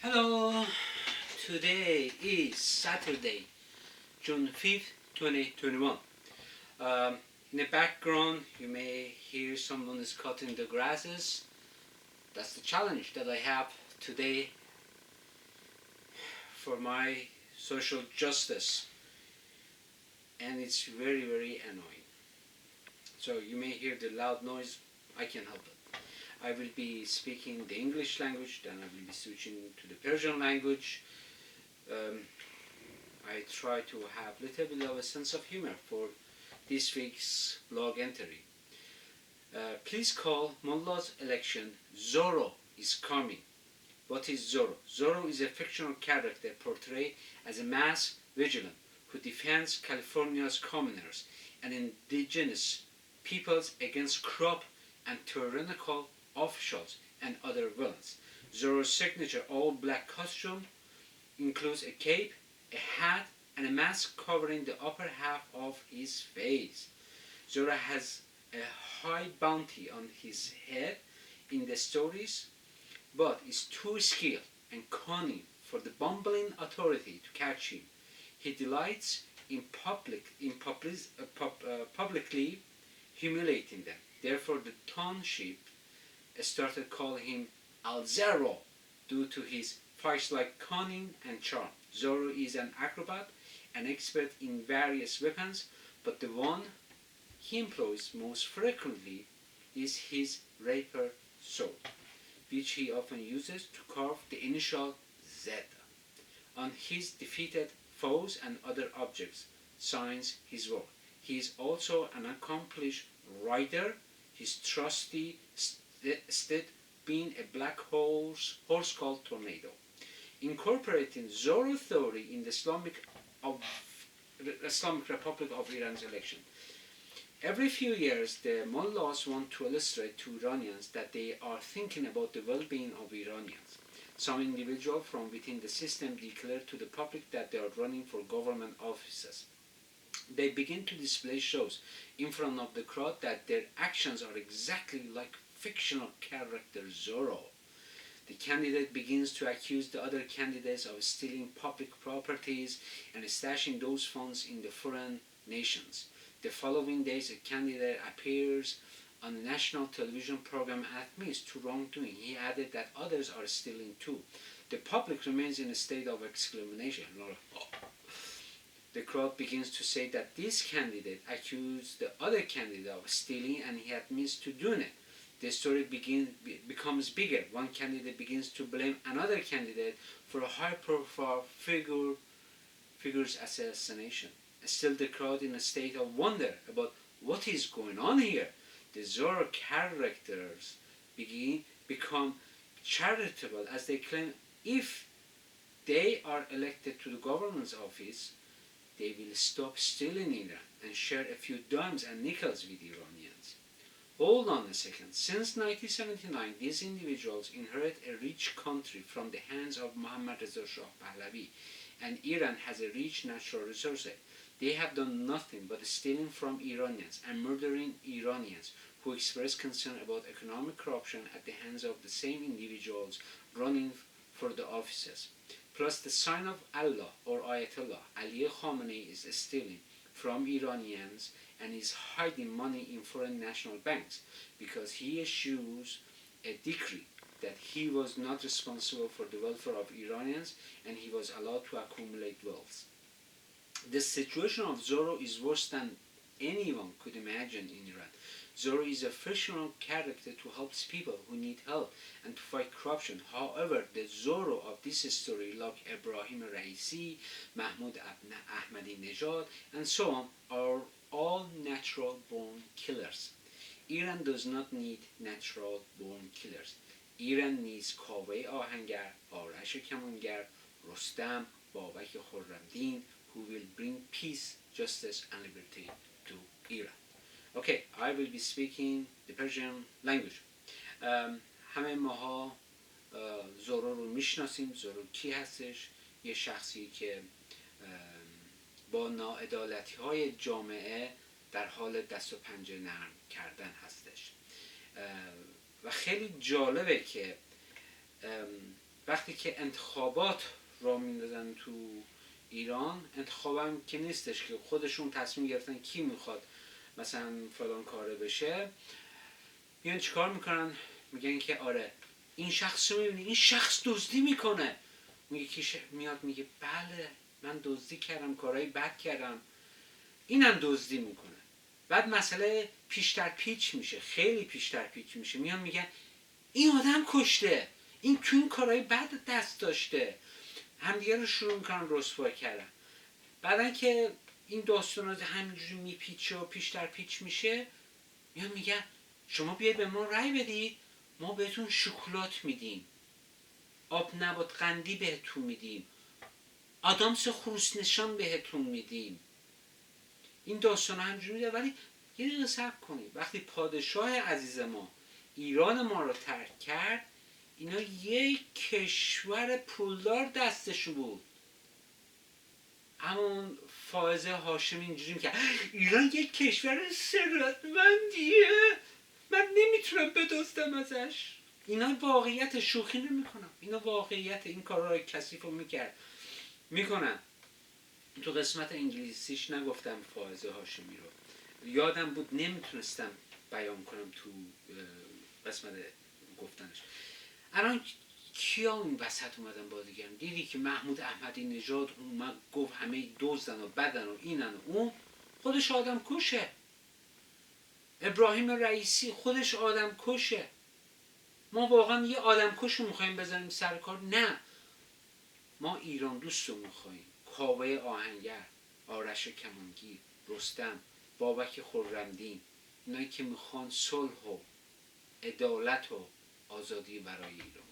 Hello, today is Saturday, June 5th, 2021. In the background, you may hear someone is cutting the grasses. That's the challenge that I have today for my social justice, and it's very, very annoying. So you may hear the loud noise, I can't help it. I will be speaking the English language, then I will be switching to the Persian language. I try to have a little bit of a sense of humor for this week's blog entry. Please call Mullah's election Zorro is coming. What is Zorro? Zorro is a fictional character portrayed as a mass vigilant who defends California's commoners and indigenous peoples against corrupt and tyrannical officials and other villains. Zorro's signature all-black costume includes a cape, a hat, and a mask covering the upper half of his face. Zorro has a high bounty on his head in the stories, but is too skilled and cunning for the bumbling authority to catch him. He delights in publicly humiliating them. Therefore, the township started calling him Zorro due to his foxlike cunning and charm. Zorro is an acrobat, an expert in various weapons, but the one he employs most frequently is his rapier sword, which he often uses to carve the initial Z on his defeated foes and other objects, signs his work. He is also an accomplished rider, his trusty steed being a black horse called Tornado. Incorporating Zorro theory in the Islamic Republic of Iran's election. Every few years, the Mullahs want to illustrate to Iranians that they are thinking about the well-being of Iranians. Some individuals from within the system declare to the public that they are running for government offices. They begin to display shows in front of the crowd that their actions are exactly like fictional character Zorro. The candidate begins to accuse the other candidates of stealing public properties and stashing those funds in the foreign nations. The following days, a candidate appears on a national television program and admits to wrongdoing. He added that others are stealing too. The public remains in a state of exclamation. The crowd begins to say that this candidate accused the other candidate of stealing and he admits to doing it. The story becomes bigger. One candidate begins to blame another candidate for a high-profile figure's assassination. Still, the crowd in a state of wonder about what is going on here. The Zorro characters become charitable as they claim if they are elected to the government's office, they will stop stealing Iran and share a few dimes and nickels with Iranians. Hold on a second. Since 1979, these individuals inherit a rich country from the hands of Mohammad Reza Shah Pahlavi, and Iran has a rich natural resources. They have done nothing but stealing from Iranians and murdering Iranians who express concern about economic corruption at the hands of the same individuals running for the offices. Plus, the sign of Allah or Ayatollah Ali Khamenei is stealing from Iranians and is hiding money in foreign national banks because he issues a decree that he was not responsible for the welfare of Iranians and he was allowed to accumulate wealth. The situation of Zorro is worse than anyone could imagine in Iran. Zorro is a fictional character to help people who need help and to fight corruption. However, the Zorro of this story, like Ibrahim Raisi, Mahmoud Ahmadinejad, and so on, are all natural-born killers. Iran does not need natural-born killers. Iran needs Kaveh Ahengar, Arash Kamangar, Rostam, Babak Khurramdin, who will bring peace, justice, and liberty to Iran. Okay, I will be speaking the Persian language. همه ماها زورو رو میشناسیم. زورو کی هستش؟ یه شخصی که با ناعدالتی های جامعه در حال دست و پنجه نرم کردن هستش و خیلی جالبه که وقتی که انتخابات را میندازن تو ایران، انتخاب هم که نیستش که خودشون تصمیم گرفتن کی میخواد مثلا فلان کاره بشه، میان چیکار میکنن؟ میگن که آره این شخص رو میبینی، این شخص دزدی میکنه. میگه کی میاد میگه بله من دزدی کردم، کارهای بد کردم، اینم دزدی میکنه. بعد مسئله پیشتر پیچ میشه، خیلی پیشتر پیچ میشه. میان میگن این آدم کشته، این تو این کارهای بد دست داشته، همدیگه رو شروع میکنن رسوا کردن. بعدن که این داستان همینجوری میپیچه و پیشتر پیچ میشه، میان میگن شما بیاید به ما رأی بدید، ما بهتون شکلات میدیم، آب نبات قندی بهتون میدیم، آدامس خروس نشان بهتون میدیم. این داستان همینجوری میده. ولی یه دقیقه صبر کنید، وقتی پادشاه عزیز ما ایران ما رو ترک کرد، اینا یک کشور پولدار دستشون بود. همون فائزه هاشمی اینجوری میگه ایران یک کشور ثروتمندیه، من نمیتونم بدزدم ازش. اینا واقعیت، شوخی نمیکنم، اینا واقعیت. این کارا رو کثیف رو میکنن. تو قسمت انگلیسیش نگفتم فائزه هاشمی رو، یادم بود نمیتونستم بیان کنم تو قسمت گفتنش. الان کیا این وسط اومدن بازیگرن؟ دیدی که محمود احمدی نژاد اومد گفت همه دزدن و بدن و اینن و اون، خودش آدم کشه. ابراهیم رئیسی خودش آدم کشه. ما واقعا یه آدم کش رو میخواییم بزنیم سر کار؟ نه، ما ایران دوست رو میخواییم. کاوه آهنگر، آرش کمانگیر، رستم، بابک خرمدین، اینایی که میخوان صلح و عدالت و آزادی برای ایران.